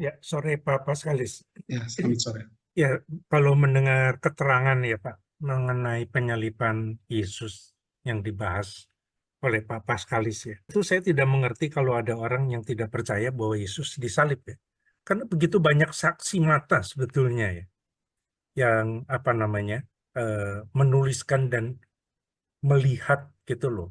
Ya, sore Pak Paskalis. Ya, selamat sore. Ya, kalau mendengar keterangan ya Pak mengenai penyaliban Yesus yang dibahas oleh Pak Paskalis ya, itu saya tidak mengerti kalau ada orang yang tidak percaya bahwa Yesus disalib ya. Karena begitu banyak saksi mata sebetulnya ya, yang apa namanya menuliskan dan melihat gitu loh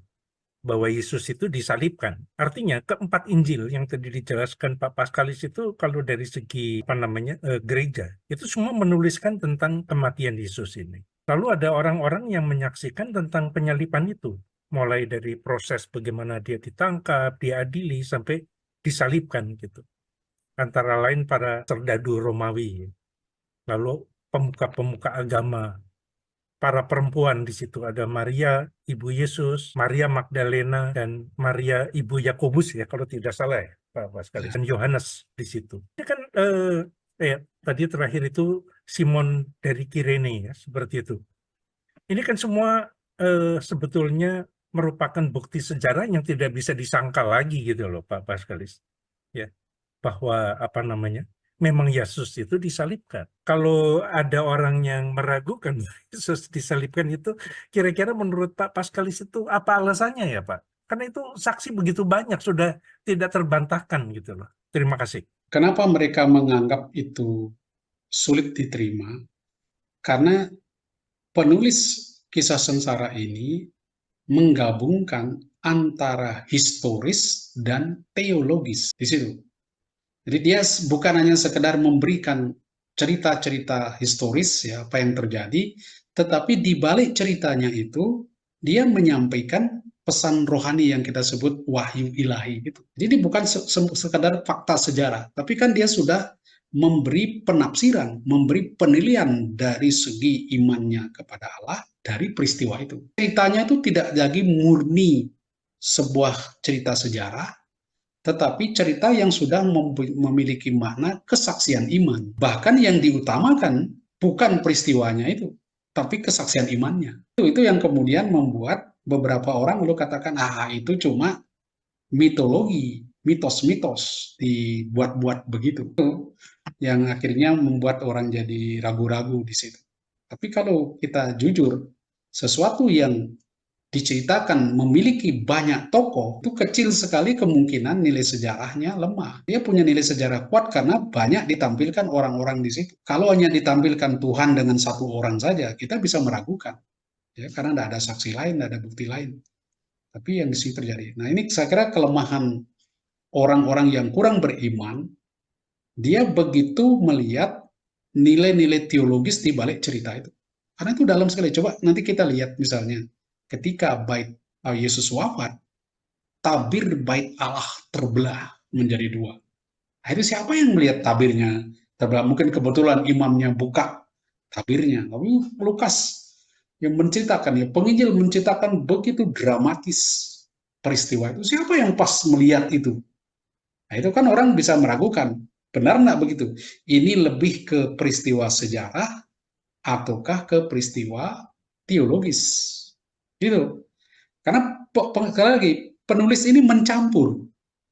bahwa Yesus itu disalibkan. Artinya keempat Injil yang tadi dijelaskan Pak Paskalis itu kalau dari segi apa namanya gereja itu semua menuliskan tentang kematian Yesus ini. Lalu ada orang-orang yang menyaksikan tentang penyaliban itu, mulai dari proses bagaimana dia ditangkap, diadili sampai disalibkan gitu. Antara lain para serdadu Romawi, lalu pemuka-pemuka agama, para perempuan di situ. Ada Maria, Ibu Yesus, Maria Magdalena, dan Maria Ibu Yakobus ya, kalau tidak salah ya, Pak sekali. Ya, Dan Yohanes di situ. Ini kan tadi terakhir itu Simon dari Kirene ya, seperti itu. Ini kan semua sebetulnya merupakan bukti sejarah yang tidak bisa disangkal lagi gitu loh, Pak Paskalis. Ya, bahwa apa namanya memang Yesus itu disalibkan. Kalau ada orang yang meragukan Yesus disalibkan itu, kira-kira menurut Pak Paskalis itu apa alasannya ya Pak? Karena itu saksi begitu banyak sudah tidak terbantahkan gitu loh. Terima kasih. kenapa mereka menganggap itu sulit diterima? Karena penulis kisah sengsara ini menggabungkan antara historis dan teologis di situ. Jadi dia bukan hanya sekedar memberikan cerita-cerita historis ya apa yang terjadi, tetapi di balik ceritanya itu dia menyampaikan pesan rohani yang kita sebut wahyu ilahi gitu. Jadi bukan sekedar fakta sejarah, tapi kan dia sudah memberi penafsiran, memberi penilaian dari segi imannya kepada Allah dari peristiwa itu. Ceritanya itu tidak lagi murni sebuah cerita sejarah, tetapi cerita yang sudah memiliki makna kesaksian iman. Bahkan yang diutamakan bukan peristiwanya itu, tapi kesaksian imannya. Itu yang kemudian membuat beberapa orang lalu katakan, ah itu cuma mitologi, mitos-mitos dibuat-buat begitu. Itu yang akhirnya membuat orang jadi ragu-ragu di situ. Tapi kalau kita jujur, sesuatu yang diceritakan memiliki banyak tokoh, itu kecil sekali kemungkinan nilai sejarahnya lemah. Dia punya nilai sejarah kuat karena banyak ditampilkan orang-orang di situ. Kalau hanya ditampilkan Tuhan dengan satu orang saja, kita bisa meragukan. Ya, karena tidak ada saksi lain, tidak ada bukti lain. Tapi yang di situ terjadi. Nah ini saya kira kelemahan orang-orang yang kurang beriman, dia begitu melihat nilai-nilai teologis di balik cerita itu. Karena itu dalam sekali. Coba nanti kita lihat misalnya ketika bait Yesus wafat, tabir bait Allah terbelah menjadi dua. Nah, itu siapa yang melihat tabirnya terbelah? Mungkin kebetulan imamnya buka tabirnya. Tapi Lukas yang menceritakan, ya penginjil menceritakan begitu dramatis peristiwa itu. Siapa yang pas melihat itu? Nah itu kan orang bisa meragukan. Benar nggak begitu? Ini lebih ke peristiwa sejarah ataukah ke peristiwa teologis? Gitu. Karena sekali lagi penulis ini mencampur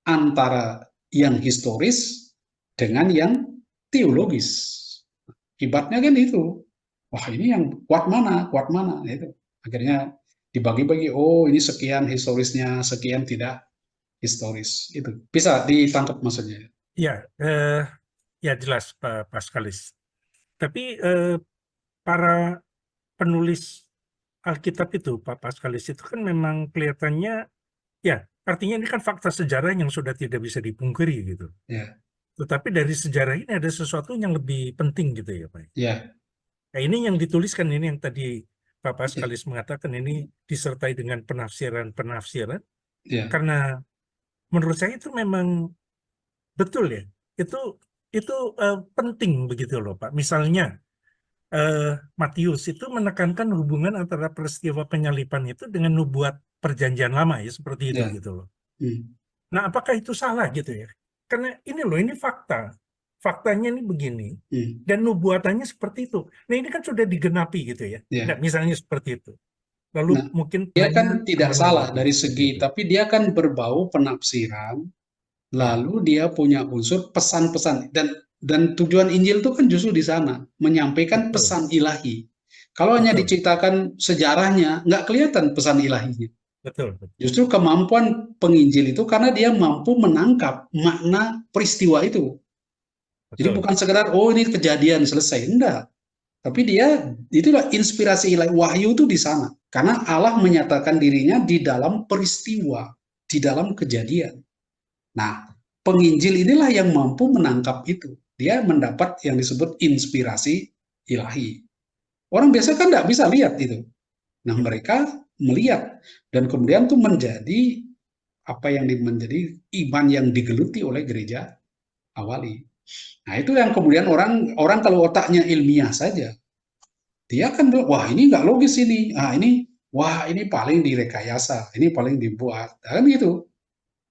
antara yang historis dengan yang teologis. Akibatnya kan itu. Wah ini yang kuat mana, kuat mana. Nah, itu. Akhirnya dibagi-bagi, oh ini sekian historisnya, sekian tidak historis. Itu bisa ditangkap maksudnya. Ya, ya jelas Pak Paskalis. Tapi para penulis Alkitab itu Pak Paskalis itu kan memang kelihatannya ya, artinya ini kan fakta sejarah yang sudah tidak bisa dipungkiri gitu. Ya, Tetapi dari sejarah ini ada sesuatu yang lebih penting gitu ya Pak. ya, Nah, ini yang dituliskan ini yang tadi Pak ya, Paskalis mengatakan ini disertai dengan penafsiran-penafsiran ya. karena menurut saya itu memang betul ya. Itu itu penting begitu loh Pak. Misalnya Matius itu menekankan hubungan antara peristiwa penyaliban itu dengan nubuat perjanjian lama ya seperti itu Ya. gitu loh. Hmm. Nah, apakah itu salah gitu ya? Karena ini loh, ini fakta. Faktanya ini begini. Hmm. Dan nubuatannya seperti itu. Nah, ini kan sudah digenapi gitu ya. Nah, Ya. misalnya seperti itu. Lalu Nah, mungkin dia hanya kan tidak kembali salah lagi dari seperti segi, itu. tapi dia kan berbau penafsiran Lalu dia punya unsur pesan-pesan, dan tujuan Injil itu kan justru di sana, menyampaikan Betul, pesan ilahi. Kalau hanya betul, diceritakan sejarahnya, nggak kelihatan pesan ilahinya. betul, betul, Justru kemampuan penginjil itu karena dia mampu menangkap makna peristiwa itu. Jadi betul. bukan sekedar, oh ini kejadian selesai, enggak. Tapi dia, itulah inspirasi ilahi, wahyu itu di sana. Karena Allah menyatakan dirinya di dalam peristiwa, di dalam kejadian. Nah, penginjil inilah yang mampu menangkap itu. Dia mendapat yang disebut inspirasi ilahi. Orang biasa kan nggak bisa lihat itu. Nah, Ya, mereka melihat, dan kemudian tuh menjadi apa yang menjadi iman yang digeluti oleh gereja awali. Nah, itu yang kemudian orang orang kalau otaknya ilmiah saja, dia kan bilang, wah ini nggak logis ini, wah ini paling direkayasa, ini paling dibuat, kan gitu.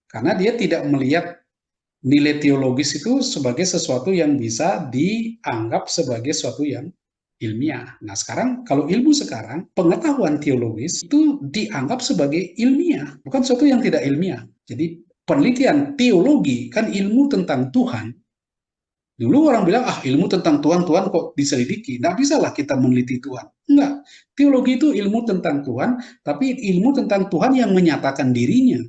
Karena dia tidak melihat nilai teologis itu sebagai sesuatu yang bisa dianggap sebagai sesuatu yang ilmiah. Nah, sekarang kalau ilmu sekarang, pengetahuan teologis itu dianggap sebagai ilmiah, bukan sesuatu yang tidak ilmiah. Jadi penelitian teologi kan ilmu tentang Tuhan. Dulu orang bilang, ilmu tentang Tuhan, Tuhan kok diselidiki. Nggak bisa lah kita meneliti Tuhan. Enggak. Teologi itu ilmu tentang Tuhan, tapi ilmu tentang Tuhan yang menyatakan dirinya.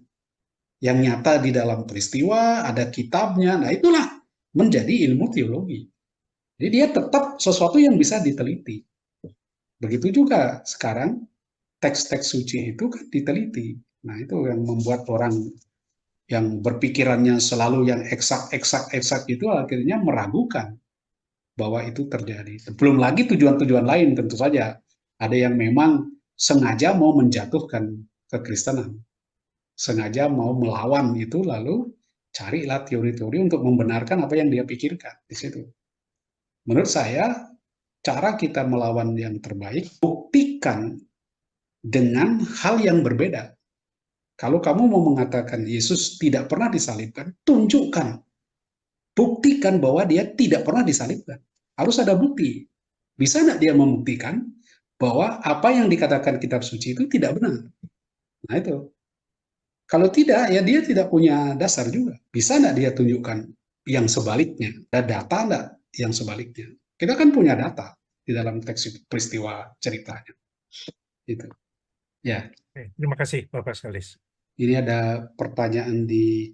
Yang nyata di dalam peristiwa, ada kitabnya. Nah, itulah menjadi ilmu teologi. Jadi dia tetap sesuatu yang bisa diteliti. Begitu juga sekarang teks-teks suci itu kan diteliti. Nah, itu yang membuat orang yang berpikirannya selalu yang eksak itu akhirnya meragukan bahwa itu terjadi. Belum lagi tujuan-tujuan lain tentu saja. Ada yang memang sengaja mau menjatuhkan kekristenan. Sengaja mau melawan itu, lalu carilah teori-teori untuk membenarkan apa yang dia pikirkan di situ. Menurut saya, cara kita melawan yang terbaik, buktikan dengan hal yang berbeda. Kalau kamu mau mengatakan Yesus tidak pernah disalibkan, tunjukkan. Buktikan bahwa dia tidak pernah disalibkan. Harus ada bukti. Bisa tidak dia membuktikan bahwa apa yang dikatakan kitab suci itu tidak benar? Nah itu. Kalau tidak, ya dia tidak punya dasar juga. Bisa tidak dia tunjukkan yang sebaliknya? Ada data tidak yang sebaliknya? Kita kan punya data di dalam teks peristiwa ceritanya. Itu. Ya, Terima kasih Bapak Skalis. ini ada pertanyaan di